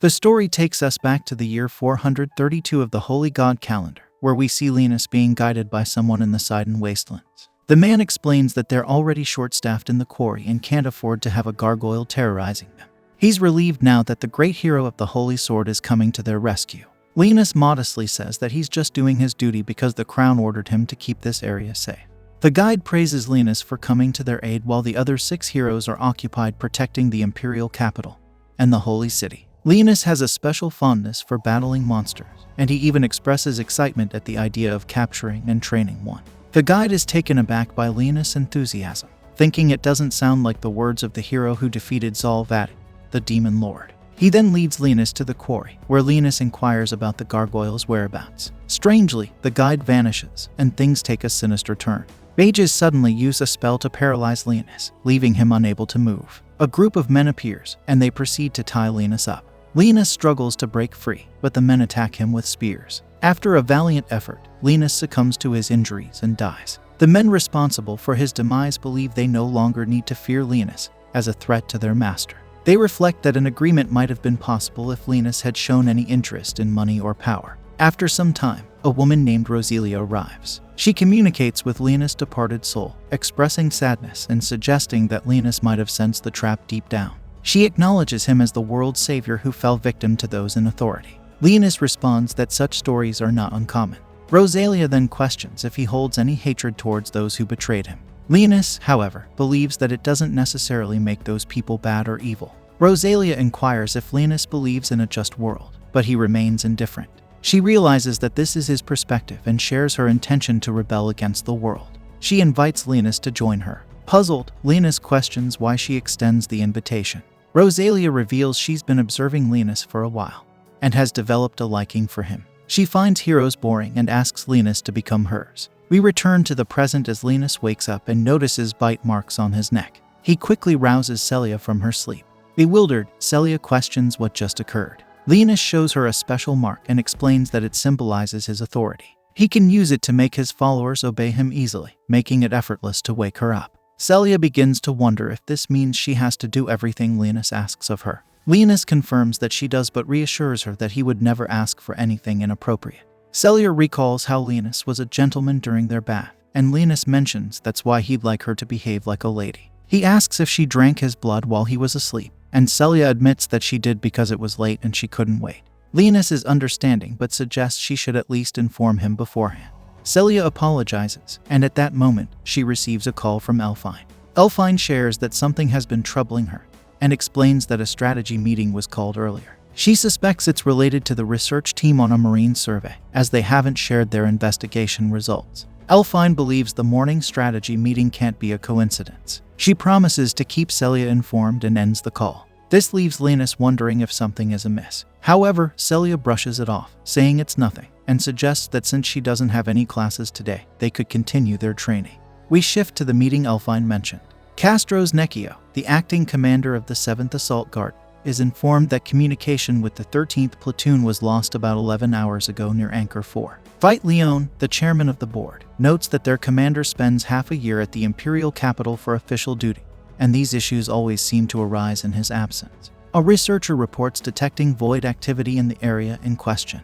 The story takes us back to the year 432 of the Holy God calendar, where we see Leonis being guided by someone in the Sidon wastelands. The man explains that they're already short-staffed in the quarry and can't afford to have a gargoyle terrorizing them. He's relieved now that the great hero of the Holy Sword is coming to their rescue. Leonis modestly says that he's just doing his duty because the crown ordered him to keep this area safe. The guide praises Leonis for coming to their aid while the other 6 heroes are occupied protecting the imperial capital and the holy city. Leonis has a special fondness for battling monsters, and he even expresses excitement at the idea of capturing and training one. The guide is taken aback by Leonis' enthusiasm, thinking it doesn't sound like the words of the hero who defeated Zalvat, the demon lord. He then leads Leonis to the quarry, where Leonis inquires about the gargoyle's whereabouts. Strangely, the guide vanishes, and things take a sinister turn. Mages suddenly use a spell to paralyze Leonis, leaving him unable to move. A group of men appears, and they proceed to tie Leonis up. Leonis struggles to break free, but the men attack him with spears. After a valiant effort, Leonis succumbs to his injuries and dies. The men responsible for his demise believe they no longer need to fear Leonis as a threat to their master. They reflect that an agreement might have been possible if Leonis had shown any interest in money or power. After some time, a woman named Riselia arrives. She communicates with Leonis' departed soul, expressing sadness and suggesting that Leonis might have sensed the trap deep down. She acknowledges him as the world's savior who fell victim to those in authority. Leonis responds that such stories are not uncommon. Riselia then questions if he holds any hatred towards those who betrayed him. Leonis, however, believes that it doesn't necessarily make those people bad or evil. Riselia inquires if Leonis believes in a just world, but he remains indifferent. She realizes that this is his perspective and shares her intention to rebel against the world. She invites Leonis to join her. Puzzled, Leonis questions why she extends the invitation. Riselia reveals she's been observing Leonis for a while and has developed a liking for him. She finds heroes boring and asks Leonis to become hers. We return to the present as Leonis wakes up and notices bite marks on his neck. He quickly rouses Celia from her sleep. Bewildered, Celia questions what just occurred. Leonis shows her a special mark and explains that it symbolizes his authority. He can use it to make his followers obey him easily, making it effortless to wake her up. Celia begins to wonder if this means she has to do everything Leonis asks of her. Leonis confirms that she does but reassures her that he would never ask for anything inappropriate. Celia recalls how Leonis was a gentleman during their bath, and Leonis mentions that's why he'd like her to behave like a lady. He asks if she drank his blood while he was asleep, and Celia admits that she did because it was late and she couldn't wait. Leonis is understanding but suggests she should at least inform him beforehand. Celia apologizes, and at that moment, she receives a call from Elfine. Elfine shares that something has been troubling her, and explains that a strategy meeting was called earlier. She suspects it's related to the research team on a marine survey, as they haven't shared their investigation results. Elfine believes the morning strategy meeting can't be a coincidence. She promises to keep Celia informed and ends the call. This leaves Leonis wondering if something is amiss. However, Celia brushes it off, saying it's nothing, and suggests that since she doesn't have any classes today, they could continue their training. We shift to the meeting Elfine mentioned. Castros Necchio, the acting commander of the 7th Assault Guard, is informed that communication with the 13th Platoon was lost about 11 hours ago near Anchor 4. Veit Leon, the chairman of the board, notes that their commander spends half a year at the imperial capital for official duty, and these issues always seem to arise in his absence. A researcher reports detecting void activity in the area in question,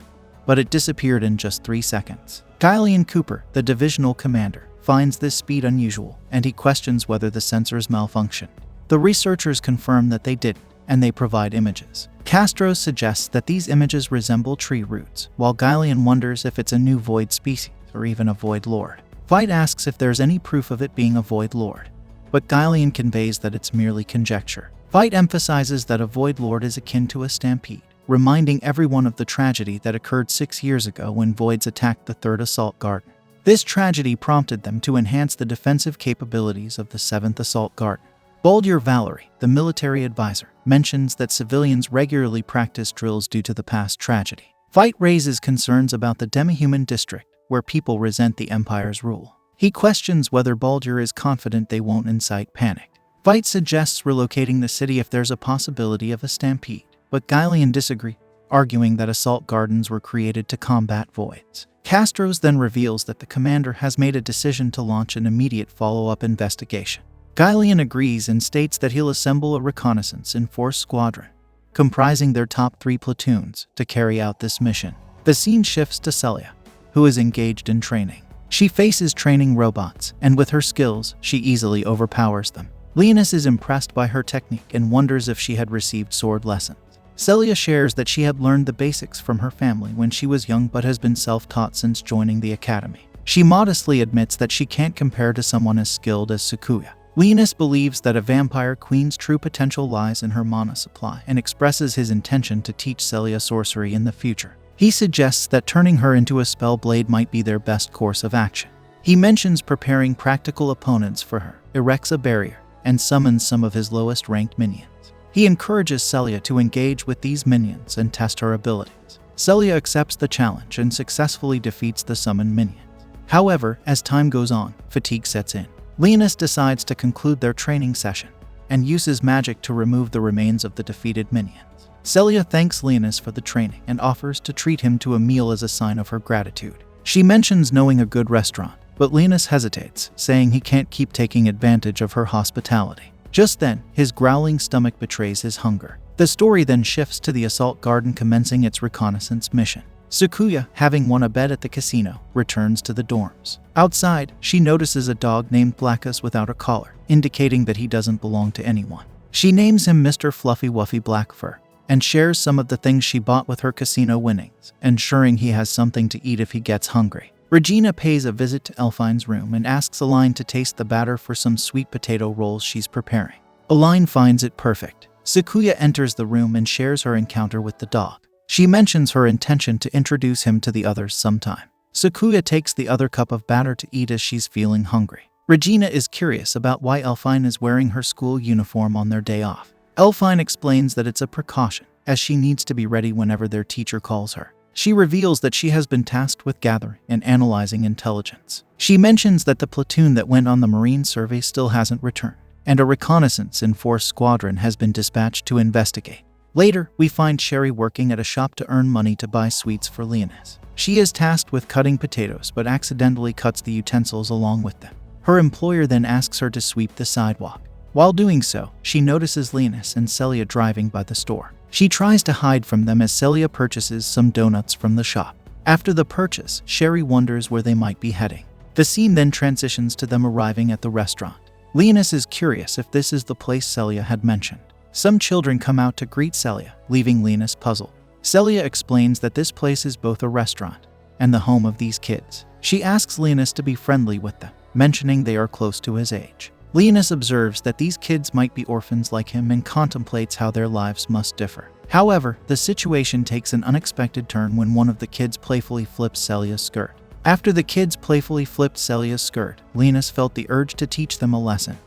but it disappeared in just 3 seconds. Gylian Cooper, the divisional commander, finds this speed unusual, and he questions whether the sensors malfunctioned. The researchers confirm that they didn't, and they provide images. Castro suggests that these images resemble tree roots, while Gylian wonders if it's a new void species or even a void lord. Veit asks if there's any proof of it being a void lord, but Gylian conveys that it's merely conjecture. Veit emphasizes that a void lord is akin to a stampede, reminding everyone of the tragedy that occurred 6 years ago when voids attacked the 3rd Assault Garden. This tragedy prompted them to enhance the defensive capabilities of the 7th Assault Garden. Baldur Valery, the military advisor, mentions that civilians regularly practice drills due to the past tragedy. Veit raises concerns about the demi-human district, where people resent the Empire's rule. He questions whether Baldur is confident they won't incite panic. Veit suggests relocating the city if there's a possibility of a stampede, but Gylian disagrees, arguing that assault gardens were created to combat voids. Castros then reveals that the commander has made a decision to launch an immediate follow-up investigation. Gylian agrees and states that he'll assemble a reconnaissance in force squadron, comprising their top 3 platoons, to carry out this mission. The scene shifts to Celia, who is engaged in training. She faces training robots, and with her skills, she easily overpowers them. Leonis is impressed by her technique and wonders if she had received sword lessons. Celia shares that she had learned the basics from her family when she was young but has been self-taught since joining the academy. She modestly admits that she can't compare to someone as skilled as Sakuya. Leonis believes that a vampire queen's true potential lies in her mana supply and expresses his intention to teach Celia sorcery in the future. He suggests that turning her into a spell blade might be their best course of action. He mentions preparing practical opponents for her, erects a barrier, and summons some of his lowest-ranked minions. He encourages Celia to engage with these minions and test her abilities. Celia accepts the challenge and successfully defeats the summoned minions. However, as time goes on, fatigue sets in. Leonis decides to conclude their training session and uses magic to remove the remains of the defeated minions. Celia thanks Leonis for the training and offers to treat him to a meal as a sign of her gratitude. She mentions knowing a good restaurant, but Leonis hesitates, saying he can't keep taking advantage of her hospitality. Just then, his growling stomach betrays his hunger. The story then shifts to the assault garden commencing its reconnaissance mission. Sakuya, having won a bet at the casino, returns to the dorms. Outside, she notices a dog named Blackus without a collar, indicating that he doesn't belong to anyone. She names him Mr. Fluffy Wuffy Blackfur and shares some of the things she bought with her casino winnings, ensuring he has something to eat if he gets hungry. Regina pays a visit to Elfine's room and asks Aline to taste the batter for some sweet potato rolls she's preparing. Aline finds it perfect. Sakuya enters the room and shares her encounter with the dog. She mentions her intention to introduce him to the others sometime. Sakuya takes the other cup of batter to eat as she's feeling hungry. Regina is curious about why Elfine is wearing her school uniform on their day off. Elfine explains that it's a precaution, as she needs to be ready whenever their teacher calls her. She reveals that she has been tasked with gathering and analyzing intelligence. She mentions that the platoon that went on the Marine survey still hasn't returned, and a reconnaissance in Force Squadron has been dispatched to investigate. Later, we find Sherry working at a shop to earn money to buy sweets for Leonis. She is tasked with cutting potatoes but accidentally cuts the utensils along with them. Her employer then asks her to sweep the sidewalk. While doing so, she notices Leonis and Celia driving by the store. She tries to hide from them as Celia purchases some donuts from the shop. After the purchase, Sherry wonders where they might be heading. The scene then transitions to them arriving at the restaurant. Leonis is curious if this is the place Celia had mentioned. Some children come out to greet Celia, leaving Leonis puzzled. Celia explains that this place is both a restaurant and the home of these kids. She asks Leonis to be friendly with them, mentioning they are close to his age. Leonis observes that these kids might be orphans like him and contemplates how their lives must differ. However, the situation takes an unexpected turn when one of the kids playfully flips Celia's skirt. After the kids playfully flipped Celia's skirt, Leonis felt the urge to teach them a lesson.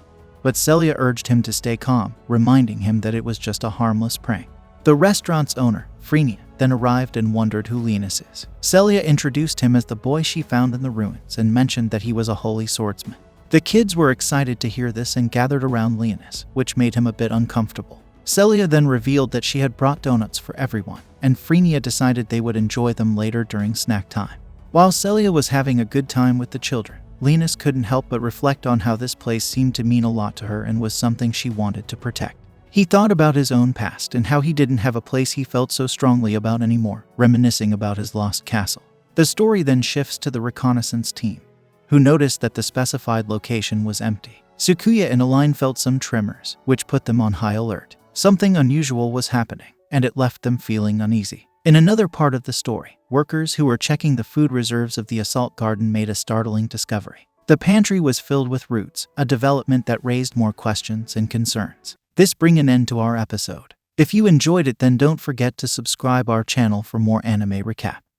But Celia urged him to stay calm, reminding him that it was just a harmless prank. The restaurant's owner, Frenia, then arrived and wondered who Leonis is. Celia introduced him as the boy she found in the ruins and mentioned that he was a holy swordsman. The kids were excited to hear this and gathered around Leonis, which made him a bit uncomfortable. Celia then revealed that she had brought donuts for everyone, and Frenia decided they would enjoy them later during snack time. While Celia was having a good time with the children, Leonis couldn't help but reflect on how this place seemed to mean a lot to her and was something she wanted to protect. He thought about his own past and how he didn't have a place he felt so strongly about anymore, reminiscing about his lost castle. The story then shifts to the reconnaissance team, who noticed that the specified location was empty. Sakuya and Aline felt some tremors, which put them on high alert. Something unusual was happening, and it left them feeling uneasy. In another part of the story, workers who were checking the food reserves of the assault garden made a startling discovery. The pantry was filled with roots, a development that raised more questions and concerns. This brings an end to our episode. If you enjoyed it, then don't forget to subscribe our channel for more anime recap.